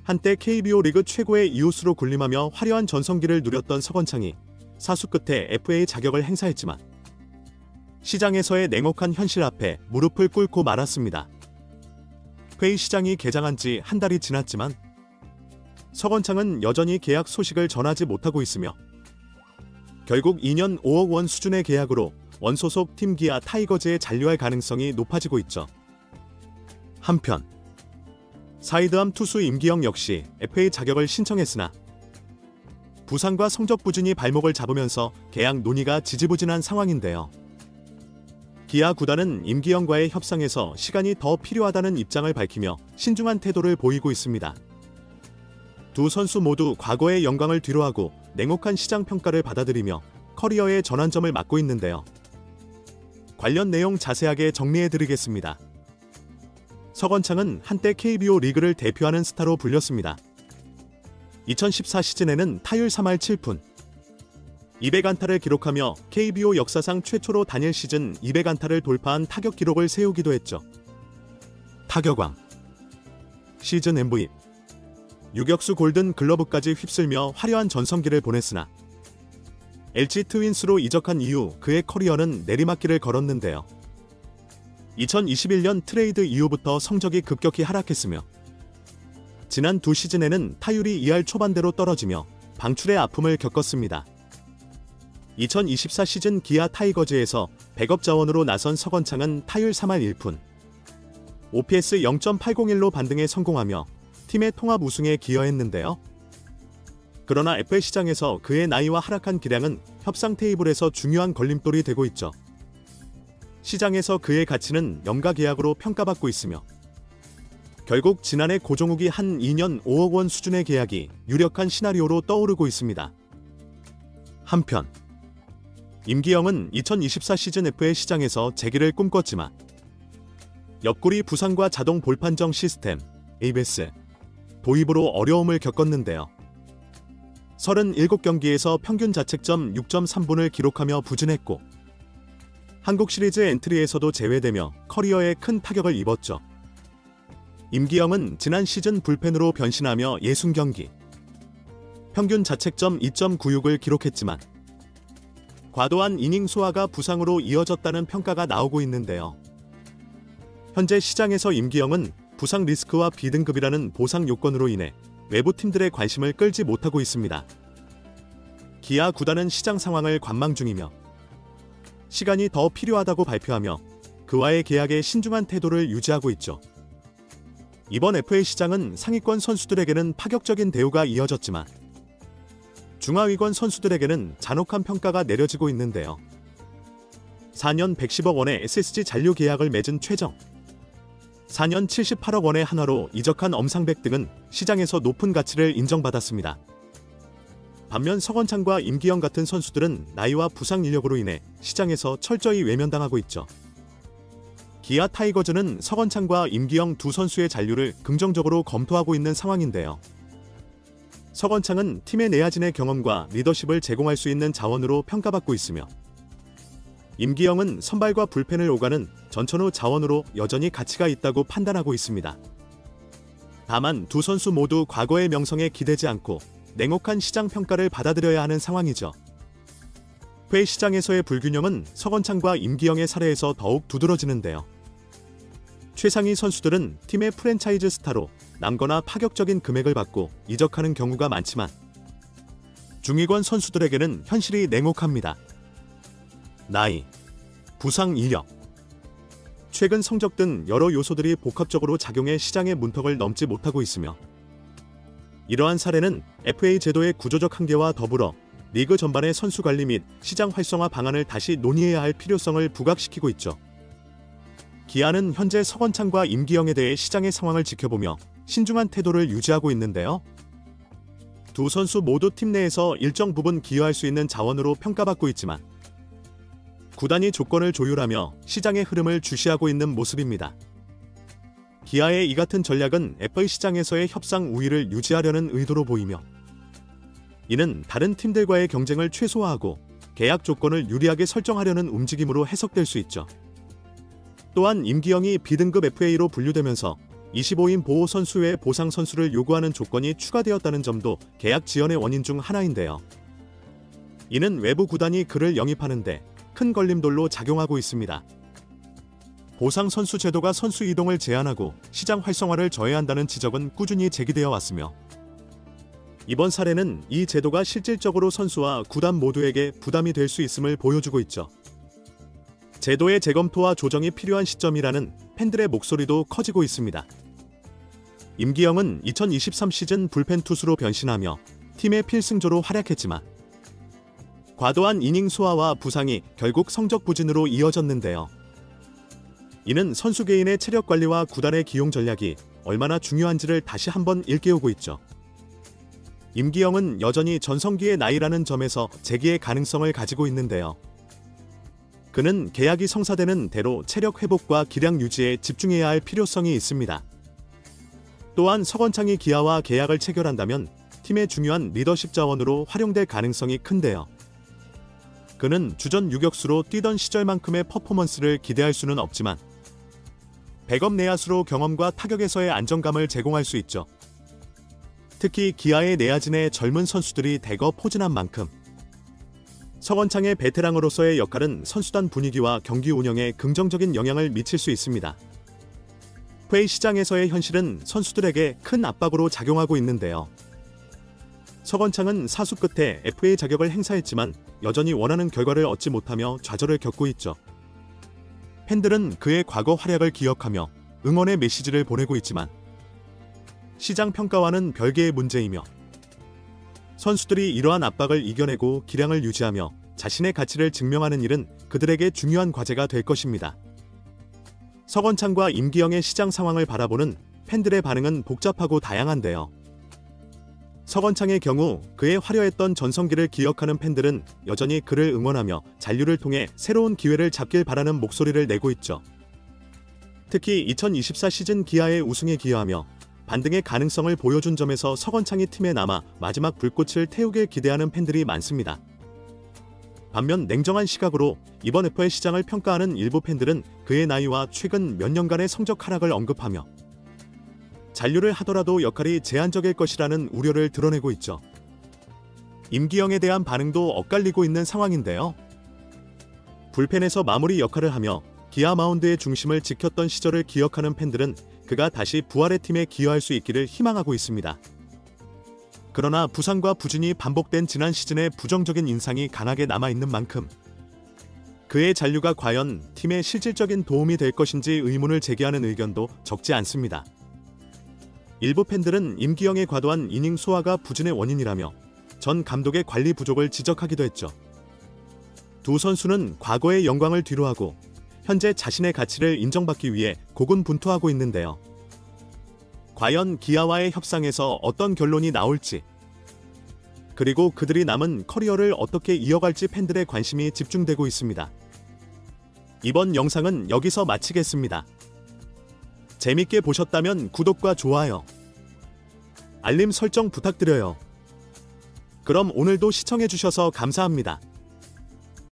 한때 KBO 리그 최고의 이웃으로 군림하며 화려한 전성기를 누렸던 서건창이 사수 끝에 FA 자격을 행사했지만 시장에서의 냉혹한 현실 앞에 무릎을 꿇고 말았습니다. FA 시장이 개장한 지 한 달이 지났지만 서건창은 여전히 계약 소식을 전하지 못하고 있으며 결국 2년 5억 원 수준의 계약으로 원소속 팀 기아 타이거즈에 잔류할 가능성이 높아지고 있죠. 한편 사이드암 투수 임기영 역시 FA 자격을 신청했으나 부상과 성적 부진이 발목을 잡으면서 계약 논의가 지지부진한 상황인데요. 기아 구단은 임기영과의 협상에서 시간이 더 필요하다는 입장을 밝히며 신중한 태도를 보이고 있습니다. 두 선수 모두 과거의 영광을 뒤로하고 냉혹한 시장 평가를 받아들이며 커리어의 전환점을 맞고 있는데요. 관련 내용 자세하게 정리해드리겠습니다. 서건창은 한때 KBO 리그를 대표하는 스타로 불렸습니다. 2014 시즌에는 타율 3할 7푼, 200안타를 기록하며 KBO 역사상 최초로 단일 시즌 200안타를 돌파한 타격 기록을 세우기도 했죠. 타격왕, 시즌 MVP, 유격수 골든 글러브까지 휩쓸며 화려한 전성기를 보냈으나 LG 트윈스로 이적한 이후 그의 커리어는 내리막길을 걸었는데요. 2021년 트레이드 이후부터 성적이 급격히 하락했으며 지난 두 시즌에는 타율이 2할 초반대로 떨어지며 방출의 아픔을 겪었습니다. 2024 시즌 기아 타이거즈에서 백업 자원으로 나선 서건창은 타율 3할 1푼, OPS 0.801로 반등에 성공하며 팀의 통합 우승에 기여했는데요. 그러나 FA 시장에서 그의 나이와 하락한 기량은 협상 테이블에서 중요한 걸림돌이 되고 있죠. 시장에서 그의 가치는 연가 계약으로 평가받고 있으며 결국 지난해 고종욱이 한 2년 5억 원 수준의 계약이 유력한 시나리오로 떠오르고 있습니다. 한편 임기영은 2024 시즌 FA 시장에서 재기를 꿈꿨지만 옆구리 부상과 자동 볼 판정 시스템 ABS 도입으로 어려움을 겪었는데요. 37경기에서 평균 자책점 6.3분을 기록하며 부진했고 한국 시리즈 엔트리에서도 제외되며 커리어에 큰 타격을 입었죠. 임기영은 지난 시즌 불펜으로 변신하며 60경기, 평균 자책점 2.96을 기록했지만 과도한 이닝 소화가 부상으로 이어졌다는 평가가 나오고 있는데요. 현재 시장에서 임기영은 부상 리스크와 B등급이라는 보상 요건으로 인해 외부 팀들의 관심을 끌지 못하고 있습니다. 기아 구단은 시장 상황을 관망 중이며 시간이 더 필요하다고 발표하며 그와의 계약에 신중한 태도를 유지하고 있죠. 이번 FA 시장은 상위권 선수들에게는 파격적인 대우가 이어졌지만 중하위권 선수들에게는 잔혹한 평가가 내려지고 있는데요. 4년 110억 원의 SSG 잔류 계약을 맺은 최정, 4년 78억 원의 한화로 이적한 엄상백 등은 시장에서 높은 가치를 인정받았습니다. 반면 서건창과 임기영 같은 선수들은 나이와 부상 이력으로 인해 시장에서 철저히 외면당하고 있죠. 기아 타이거즈는 서건창과 임기영 두 선수의 잔류를 긍정적으로 검토하고 있는 상황인데요. 서건창은 팀의 내야진의 경험과 리더십을 제공할 수 있는 자원으로 평가받고 있으며 임기영은 선발과 불펜을 오가는 전천후 자원으로 여전히 가치가 있다고 판단하고 있습니다. 다만 두 선수 모두 과거의 명성에 기대지 않고 냉혹한 시장 평가를 받아들여야 하는 상황이죠. FA 시장에서의 불균형은 서건창과 임기영의 사례에서 더욱 두드러지는데요. 최상위 선수들은 팀의 프랜차이즈 스타로 남거나 파격적인 금액을 받고 이적하는 경우가 많지만 중위권 선수들에게는 현실이 냉혹합니다. 나이, 부상 이력, 최근 성적 등 여러 요소들이 복합적으로 작용해 시장의 문턱을 넘지 못하고 있으며 이러한 사례는 FA 제도의 구조적 한계와 더불어 리그 전반의 선수 관리 및 시장 활성화 방안을 다시 논의해야 할 필요성을 부각시키고 있죠. 기아는 현재 서건창과 임기영에 대해 시장의 상황을 지켜보며 신중한 태도를 유지하고 있는데요. 두 선수 모두 팀 내에서 일정 부분 기여할 수 있는 자원으로 평가받고 있지만 구단이 조건을 조율하며 시장의 흐름을 주시하고 있는 모습입니다. 기아의 이 같은 전략은 FA 시장에서의 협상 우위를 유지하려는 의도로 보이며 이는 다른 팀들과의 경쟁을 최소화하고 계약 조건을 유리하게 설정하려는 움직임으로 해석될 수 있죠. 또한 임기영이 B등급 FA로 분류되면서 25인 보호 선수 외 보상 선수를 요구하는 조건이 추가되었다는 점도 계약 지연의 원인 중 하나인데요. 이는 외부 구단이 그를 영입하는데 큰 걸림돌로 작용하고 있습니다. 보상 선수 제도가 선수 이동을 제한하고 시장 활성화를 저해한다는 지적은 꾸준히 제기되어 왔으며, 이번 사례는 이 제도가 실질적으로 선수와 구단 모두에게 부담이 될 수 있음을 보여주고 있죠. 제도의 재검토와 조정이 필요한 시점이라는 팬들의 목소리도 커지고 있습니다. 임기영은 2023 시즌 불펜 투수로 변신하며 팀의 필승조로 활약했지만 과도한 이닝 소화와 부상이 결국 성적 부진으로 이어졌는데요. 이는 선수 개인의 체력 관리와 구단의 기용 전략이 얼마나 중요한지를 다시 한번 일깨우고 있죠. 임기영은 여전히 전성기의 나이라는 점에서 재기의 가능성을 가지고 있는데요. 그는 계약이 성사되는 대로 체력 회복과 기량 유지에 집중해야 할 필요성이 있습니다. 또한 서건창이 기아와 계약을 체결한다면 팀의 중요한 리더십 자원으로 활용될 가능성이 큰데요. 그는 주전 유격수로 뛰던 시절만큼의 퍼포먼스를 기대할 수는 없지만 백업 내야수로 경험과 타격에서의 안정감을 제공할 수 있죠. 특히 기아의 내야진의 젊은 선수들이 대거 포진한 만큼 서건창의 베테랑으로서의 역할은 선수단 분위기와 경기 운영에 긍정적인 영향을 미칠 수 있습니다. FA 시장에서의 현실은 선수들에게 큰 압박으로 작용하고 있는데요. 서건창은 사수 끝에 FA 자격을 행사했지만 여전히 원하는 결과를 얻지 못하며 좌절을 겪고 있죠. 팬들은 그의 과거 활약을 기억하며 응원의 메시지를 보내고 있지만 시장 평가와는 별개의 문제이며, 선수들이 이러한 압박을 이겨내고 기량을 유지하며 자신의 가치를 증명하는 일은 그들에게 중요한 과제가 될 것입니다. 서건창과 임기영의 시장 상황을 바라보는 팬들의 반응은 복잡하고 다양한데요. 서건창의 경우 그의 화려했던 전성기를 기억하는 팬들은 여전히 그를 응원하며 잔류를 통해 새로운 기회를 잡길 바라는 목소리를 내고 있죠. 특히 2024 시즌 기아의 우승에 기여하며 반등의 가능성을 보여준 점에서 서건창이 팀에 남아 마지막 불꽃을 태우길 기대하는 팬들이 많습니다. 반면 냉정한 시각으로 이번 FA 시장을 평가하는 일부 팬들은 그의 나이와 최근 몇 년간의 성적 하락을 언급하며 잔류를 하더라도 역할이 제한적일 것이라는 우려를 드러내고 있죠. 임기영에 대한 반응도 엇갈리고 있는 상황인데요. 불펜에서 마무리 역할을 하며 기아 마운드의 중심을 지켰던 시절을 기억하는 팬들은 그가 다시 부활의 팀에 기여할 수 있기를 희망하고 있습니다. 그러나 부상과 부진이 반복된 지난 시즌의 부정적인 인상이 강하게 남아있는 만큼 그의 잔류가 과연 팀에 실질적인 도움이 될 것인지 의문을 제기하는 의견도 적지 않습니다. 일부 팬들은 임기영의 과도한 이닝 소화가 부진의 원인이라며 전 감독의 관리 부족을 지적하기도 했죠. 두 선수는 과거의 영광을 뒤로하고 현재 자신의 가치를 인정받기 위해 고군분투하고 있는데요. 과연 기아와의 협상에서 어떤 결론이 나올지, 그리고 그들이 남은 커리어를 어떻게 이어갈지 팬들의 관심이 집중되고 있습니다. 이번 영상은 여기서 마치겠습니다. 재밌게 보셨다면 구독과 좋아요, 알림 설정 부탁드려요. 그럼 오늘도 시청해주셔서 감사합니다.